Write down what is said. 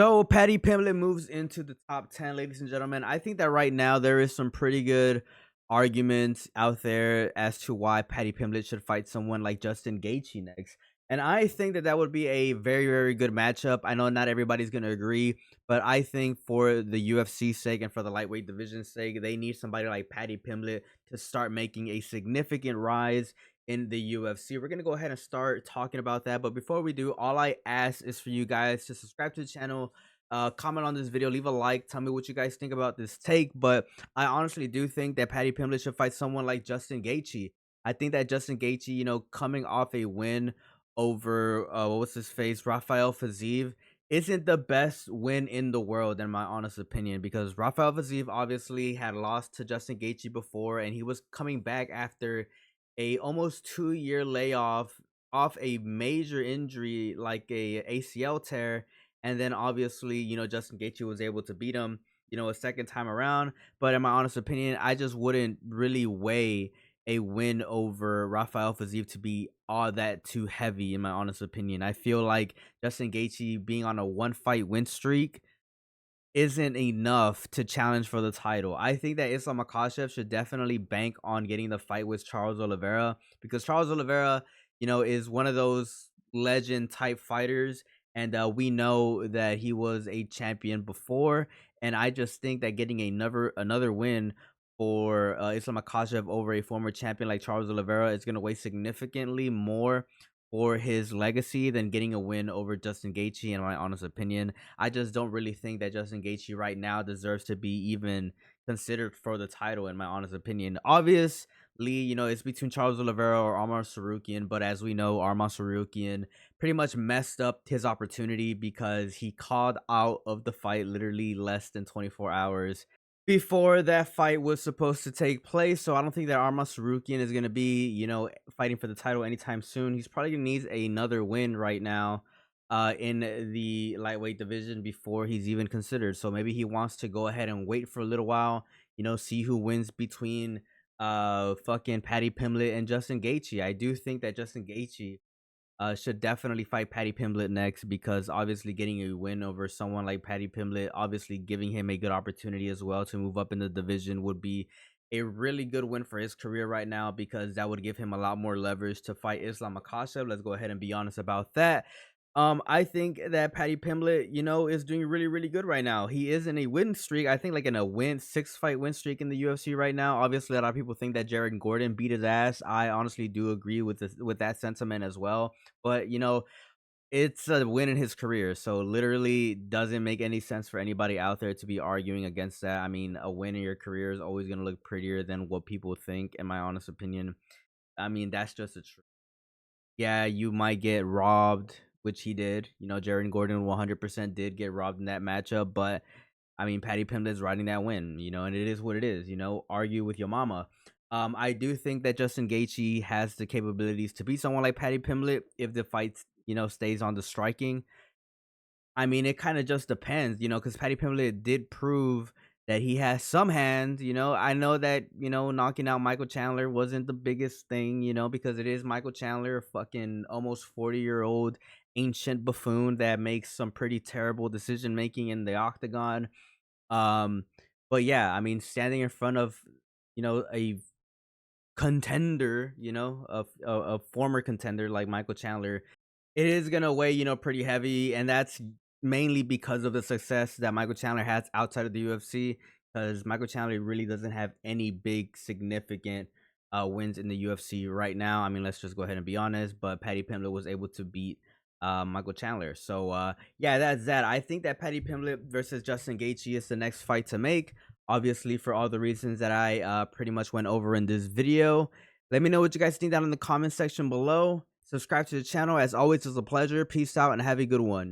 So Paddy Pimblett moves into the top 10, ladies and gentlemen. I think that right now there is some pretty good arguments out there as to why Paddy Pimblett should fight someone like Justin Gaethje next. And I think that that would be a very, very good matchup. I know not everybody's going to agree, but I think for the UFC sake and for the lightweight division's sake, they need somebody like Paddy Pimblett to start making a significant rise in the UFC. We're going to go ahead and start talking about that. But before we do, all I ask is for you guys to subscribe to the channel, comment on this video, leave a like, tell me what you guys think about this take. But I honestly do think that Paddy Pimblett should fight someone like Justin Gaethje. I think that Justin Gaethje, coming off a win over what's his face, Rafael Fiziev, isn't the best win in the world in my honest opinion, because Rafael Fiziev obviously had lost to Justin Gaethje before, and he was coming back after a almost 2-year layoff off a major injury like a ACL tear. And then obviously, Justin Gaethje was able to beat him, a second time around. But in my honest opinion, I just wouldn't really weigh a win over Rafael Fiziev to be all that too heavy, in my honest opinion. I feel like Justin Gaethje being on a one fight win streak isn't enough to challenge for the title. I think that Islam Makhachev should definitely bank on getting the fight with Charles Oliveira, because Charles Oliveira, is one of those legend type fighters, and we know that he was a champion before. And I just think that getting another win for Islam Makhachev over a former champion like Charles Oliveira is going to weigh significantly more for his legacy than getting a win over Justin Gaethje, in my honest opinion. I just don't really think that Justin Gaethje right now deserves to be even considered for the title, in my honest opinion. Obviously, it's between Charles Oliveira or Arman Sarukian, but as we know, Arman Sarukian pretty much messed up his opportunity because he called out of the fight literally less than 24 hours before that fight was supposed to take place. So I don't think that Arman Sarukian is going to be, fighting for the title anytime soon. He's probably going to need another win right now in the lightweight division before he's even considered. So maybe he wants to go ahead and wait for a little while, see who wins between fucking Paddy Pimblett and Justin Gaethje. I do think that Justin Gaethje should definitely fight Paddy Pimblett next, because obviously getting a win over someone like Paddy Pimblett, obviously giving him a good opportunity as well to move up in the division, would be a really good win for his career right now, because that would give him a lot more leverage to fight Islam Makhachev. Let's go ahead and be honest about that. I think that Paddy Pimblett, is doing really, really good right now. He is in a win streak. I think like in a 6-fight win streak in the UFC right now. Obviously, a lot of people think that Jared Gordon beat his ass. I honestly do agree with that sentiment as well. But it's a win in his career, so literally doesn't make any sense for anybody out there to be arguing against that. I mean, a win in your career is always gonna look prettier than what people think, in my honest opinion. I mean, that's just the truth. Yeah, you might get robbed, which he did. Jared Gordon 100% did get robbed in that matchup, but I mean, Paddy Pimblett's riding that win, and it is what it is. Argue with your mama. I do think that Justin Gaethje has the capabilities to beat someone like Paddy Pimblett if the fight, stays on the striking. I mean, it kind of just depends, because Paddy Pimblett did prove that he has some hands. I know that, knocking out Michael Chandler wasn't the biggest thing, because it is Michael Chandler, a fucking almost 40-year-old ancient buffoon that makes some pretty terrible decision making in the octagon. Um, but yeah, I mean, standing in front of, a contender, a former contender like Michael Chandler, it is gonna weigh, pretty heavy, and that's mainly because of the success that Michael Chandler has outside of the UFC. Because Michael Chandler really doesn't have any big significant wins in the UFC right now. I mean, let's just go ahead and be honest. But Paddy Pimblett was able to beat Michael Chandler. So yeah, that's that. I think that Paddy Pimblett versus Justin Gaethje is the next fight to make. Obviously, for all the reasons that I pretty much went over in this video. Let me know what you guys think down in the comment section below. Subscribe to the channel. As always, it's a pleasure. Peace out and have a good one.